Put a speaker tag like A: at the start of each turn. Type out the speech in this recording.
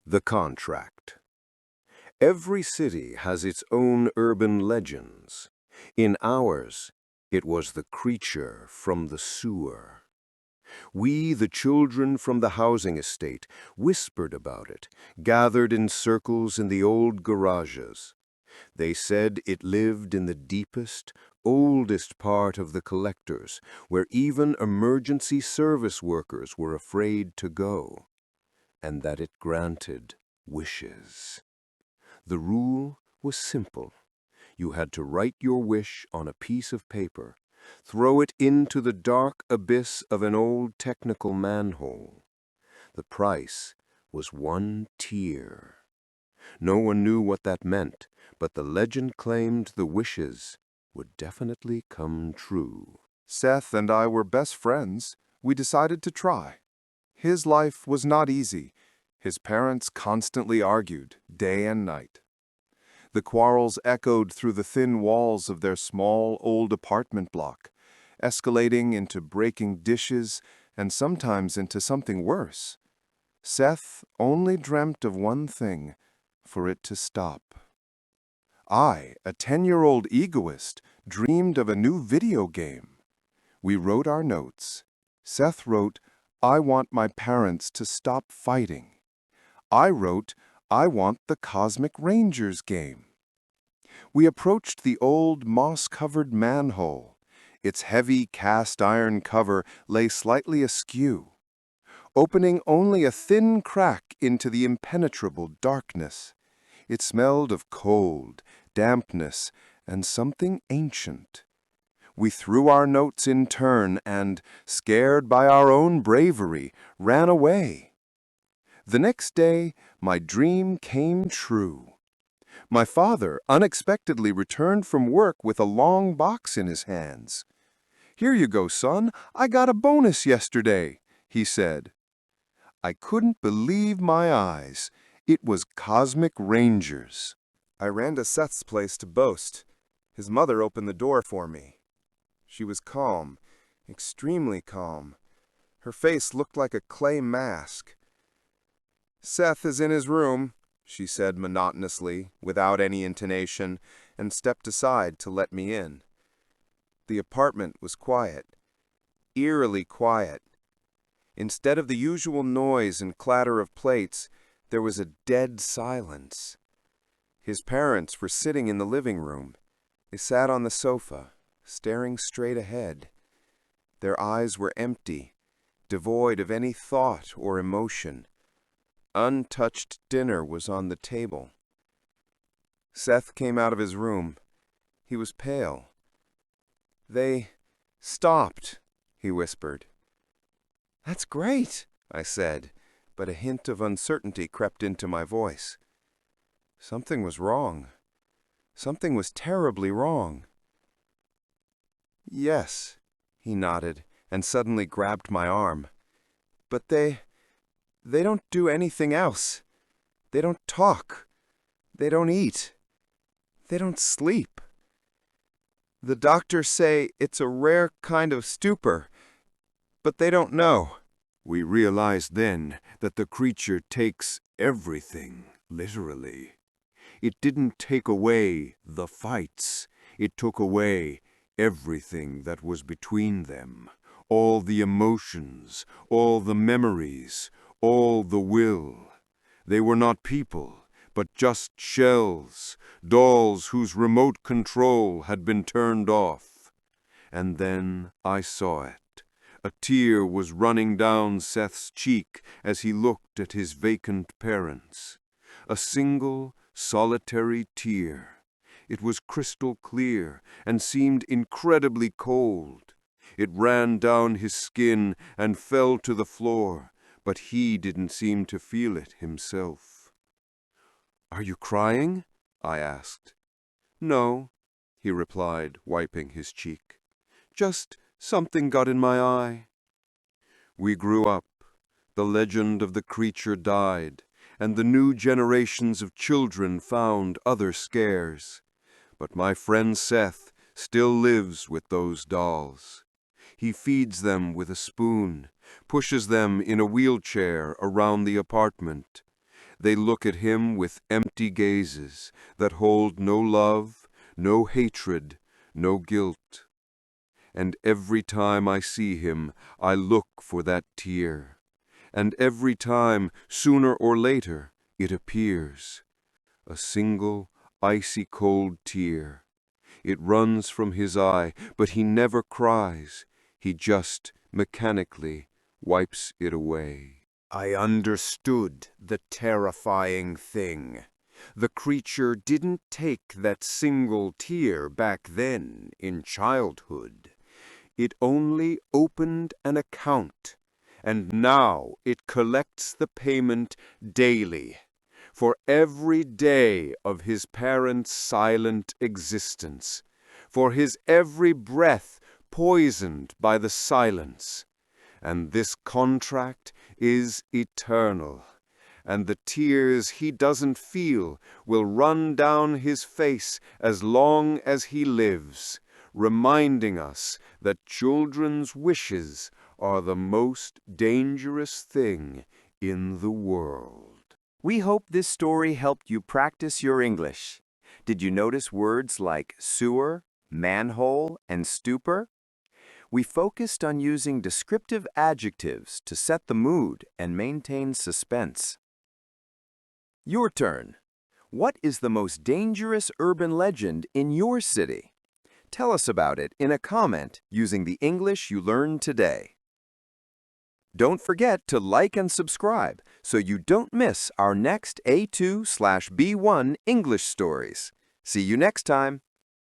A: The contract. Every city has its own urban legends. In ours, it was the creature from the sewer. We, the children from the housing estate, whispered about it, gathered in circles in the old garages. They said it lived in the deepest, oldest part of the collectors, where even emergency service workers were afraid to go, and that it granted wishes. The rule was simple. You had to write your wish on a piece of paper, throw it into the dark abyss of an old technical manhole. The price was 1 tear. No one knew what that meant, but the legend claimed the wishes would definitely come true.
B: Seth and I were best friends. We decided to try. His life was not easy. His parents constantly argued, day and night. The quarrels echoed through the thin walls of their small, old apartment block, escalating into breaking dishes and sometimes into something worse. Seth only dreamt of one thing, for it to stop. I, a 10-year-old egoist, dreamed of a new video game. We wrote our notes. Seth wrote, "I want my parents to stop fighting." I wrote, "I want the Cosmic Rangers game." We approached the old moss-covered manhole. Its heavy cast-iron cover lay slightly askew, opening only a thin crack into the impenetrable darkness. It smelled of cold, dampness, and something ancient. We threw our notes in turn and, scared by our own bravery, ran away. The next day, my dream came true. My father unexpectedly returned from work with a long box in his hands. "Here you go, son. I got a bonus yesterday," he said. I couldn't believe my eyes. It was Cosmic Rangers. I ran to Seth's place to boast. His mother opened the door for me. She was calm, extremely calm. Her face looked like a clay mask. "Seth is in his room," she said monotonously, without any intonation, and stepped aside to let me in. The apartment was quiet, eerily quiet. Instead of the usual noise and clatter of plates, there was a dead silence. His parents were sitting in the living room. They sat on the sofa, staring straight ahead. Their eyes were empty, devoid of any thought or emotion. Untouched dinner was on the table. Seth came out of his room. He was pale. "They stopped," he whispered. "That's great," I said, but a hint of uncertainty crept into my voice. Something was wrong. Something was terribly wrong. "Yes," he nodded, and suddenly grabbed my arm. "But they don't do anything else. They don't talk. They don't eat. They don't sleep. The doctors say it's a rare kind of stupor, but they don't know."
A: We realized then that the creature takes everything literally. It didn't take away the fights. It took away everything that was between them. All the emotions, all the memories, all the will. They were not people, but just shells, dolls whose remote control had been turned off. And then I saw it. A tear was running down Seth's cheek as he looked at his vacant parents. A single, solitary tear. It was crystal clear and seemed incredibly cold. It ran down his skin and fell to the floor, but he didn't seem to feel it himself. "Are you crying?" I asked. "No," he replied, wiping his cheek. "Just something got in my eye." We grew up. The legend of the creature died, and the new generations of children found other scares. But my friend Seth still lives with those dolls. He feeds them with a spoon, pushes them in a wheelchair around the apartment. They look at him with empty gazes that hold no love, no hatred, no guilt. And every time I see him, I look for that tear. And every time, sooner or later, it appears. A single, icy cold tear. It runs from his eye, but he never cries. He just, mechanically, wipes it away. I understood the terrifying thing. The creature didn't take that single tear back then in childhood. It only opened an account, and now it collects the payment daily for every day of his parents' silent existence, for his every breath poisoned by the silence. And this contract is eternal, and the tears he doesn't feel will run down his face as long as he lives, reminding us that children's wishes are the most dangerous thing in the world.
C: We hope this story helped you practice your English. Did you notice words like sewer, manhole, and stupor? We focused on using descriptive adjectives to set the mood and maintain suspense. Your turn. What is the most dangerous urban legend in your city? Tell us about it in a comment using the English you learned today. Don't forget to like and subscribe so you don't miss our next A2/B1 English stories. See you next time.